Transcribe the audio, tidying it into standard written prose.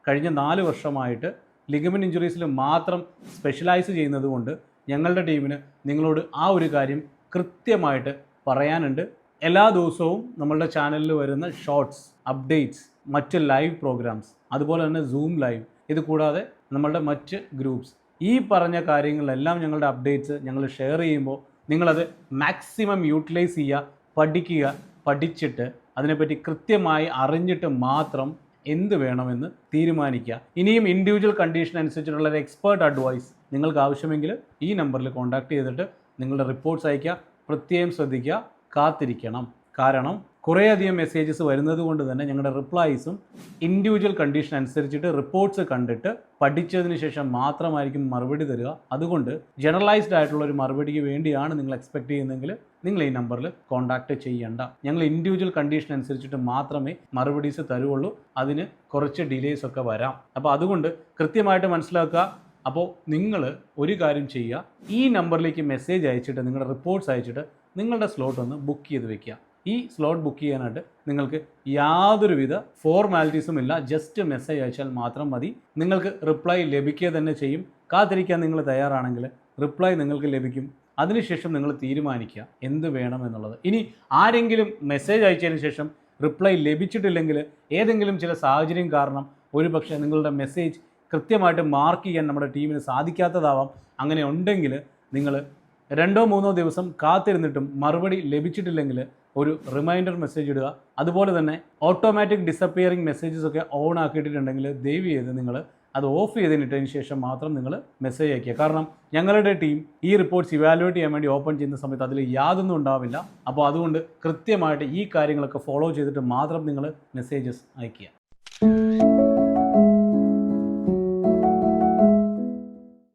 കഴിഞ്ഞ 4 വർഷമായിട്ട് ലിഗമെൻറ്റ് ഇഞ്ചുറീസിൽ മാത്രം സ്പെഷ്യലൈസ് ചെയ്യുന്നത് കൊണ്ട് ഞങ്ങളുടെ ടീമിന് നിങ്ങളോട് ആ ഒരു കാര്യം കൃത്യമായിട്ട് പറയാനുണ്ട്. എല്ലാ ദിവസവും നമ്മളുടെ ചാനലിൽ വരുന്ന ഷോർട്സ്, അപ്ഡേറ്റ്സ്, മറ്റ് ലൈവ് പ്രോഗ്രാംസ്, അതുപോലെ തന്നെ സൂം ലൈവ്, ഇത് കൂടാതെ നമ്മളുടെ മറ്റ് ഗ്രൂപ്പ്സ്, ഈ പറഞ്ഞ കാര്യങ്ങളെല്ലാം ഞങ്ങളുടെ അപ്ഡേറ്റ്സ് ഞങ്ങൾ ഷെയർ ചെയ്യുമ്പോൾ നിങ്ങളത് മാക്സിമം യൂട്ടിലൈസ് ചെയ്യുക, പഠിക്കുക, പഠിച്ചിട്ട് അതിനെപ്പറ്റി കൃത്യമായി അറിഞ്ഞിട്ട് മാത്രം എന്ത് വേണമെന്ന് തീരുമാനിക്കുക. ഇനിയും ഇൻഡിവിജ്വൽ കണ്ടീഷൻ അനുസരിച്ചിട്ടുള്ള ഒരു എക്സ്പേർട്ട് അഡ്വൈസ് നിങ്ങൾക്ക് ആവശ്യമെങ്കിൽ ഈ നമ്പറിൽ കോൺടാക്ട് ചെയ്തിട്ട് നിങ്ങളുടെ റിപ്പോർട്ട്സ് അയയ്ക്കുക. പ്രത്യേകം ശ്രദ്ധിക്കുക, കാത്തിരിക്കണം. കാരണം കുറേയധികം മെസ്സേജസ് വരുന്നത് കൊണ്ട് തന്നെ ഞങ്ങളുടെ റിപ്ലൈസും ഇൻഡിവിജ്വൽ കണ്ടീഷൻ അനുസരിച്ചിട്ട് റിപ്പോർട്ട്സ് കണ്ടിട്ട് പഠിച്ചതിന് ശേഷം മാത്രമായിരിക്കും മറുപടി തരിക. അതുകൊണ്ട് ജനറലൈസ്ഡ് ആയിട്ടുള്ള ഒരു മറുപടിക്ക് വേണ്ടിയാണ് നിങ്ങൾ എക്സ്പെക്ട് ചെയ്യുന്നതെങ്കിൽ നിങ്ങൾ ഈ നമ്പറിൽ കോൺടാക്ട് ചെയ്യണ്ട. ഞങ്ങൾ ഇൻഡിവിജ്വൽ കണ്ടീഷൻ അനുസരിച്ചിട്ട് മാത്രമേ മറുപടീസ് തരുള്ളൂ. അതിന് കുറച്ച് ഡിലേസ് ഒക്കെ വരാം. അപ്പോൾ അതുകൊണ്ട് കൃത്യമായിട്ട് മനസ്സിലാക്കുക. അപ്പോൾ നിങ്ങൾ ഒരു കാര്യം ചെയ്യുക, ഈ നമ്പറിലേക്ക് മെസ്സേജ് അയച്ചിട്ട് നിങ്ങളുടെ റിപ്പോർട്ട്സ് അയച്ചിട്ട് നിങ്ങളുടെ സ്ലോട്ട് ഒന്ന് ബുക്ക് ചെയ്ത് വെക്കുക. ഈ സ്ലോട്ട് ബുക്ക് ചെയ്യാനായിട്ട് നിങ്ങൾക്ക് യാതൊരുവിധ ഫോർമാലിറ്റീസും ഇല്ല. ജസ്റ്റ് മെസ്സേജ് അയച്ചാൽ മാത്രം മതി. നിങ്ങൾക്ക് റിപ്ലൈ ലഭിക്കുക തന്നെ ചെയ്യും. കാത്തിരിക്കാൻ നിങ്ങൾ തയ്യാറാണെങ്കിൽ റിപ്ലൈ നിങ്ങൾക്ക് ലഭിക്കും. അതിനുശേഷം നിങ്ങൾ തീരുമാനിക്കുക എന്ത് വേണമെന്നുള്ളത്. ഇനി ആരെങ്കിലും മെസ്സേജ് അയച്ചതിന് ശേഷം റിപ്ലൈ ലഭിച്ചിട്ടില്ലെങ്കിൽ, ഏതെങ്കിലും ചില സാഹചര്യം കാരണം ഒരുപക്ഷെ നിങ്ങളുടെ മെസ്സേജ് കൃത്യമായിട്ട് മാർക്ക് ചെയ്യാൻ നമ്മുടെ ടീമിന് സാധിക്കാത്തതാവാം. അങ്ങനെ ഉണ്ടെങ്കിൽ നിങ്ങൾ 2-3 ദിവസം കാത്തിരുന്നിട്ടും മറുപടി ലഭിച്ചിട്ടില്ലെങ്കിൽ ഒരു റിമൈൻഡർ മെസ്സേജ് ഇടുക. അതുപോലെ തന്നെ ഓട്ടോമാറ്റിക് ഡിസപ്പിയറിംഗ് മെസ്സേജസ് ഒക്കെ ഓൺ ആക്കിയിട്ടുണ്ടെങ്കിൽ ദയവ് ചെയ്ത് നിങ്ങൾ അത് ഓഫ് ചെയ്തിട്ടതിന് ശേഷം മാത്രം നിങ്ങൾ മെസ്സേജ് അയയ്ക്കുക. കാരണം ഞങ്ങളുടെ ടീം ഈ റിപ്പോർട്ട്സ് ഇവാലുവേറ്റ് ചെയ്യാൻ വേണ്ടി ഓപ്പൺ ചെയ്യുന്ന സമയത്ത് അതിൽ യാതൊന്നും ഉണ്ടാവില്ല. അപ്പോൾ അതുകൊണ്ട് കൃത്യമായിട്ട് ഈ കാര്യങ്ങളൊക്കെ ഫോളോ ചെയ്തിട്ട് മാത്രം നിങ്ങൾ മെസ്സേജസ് അയയ്ക്കുക.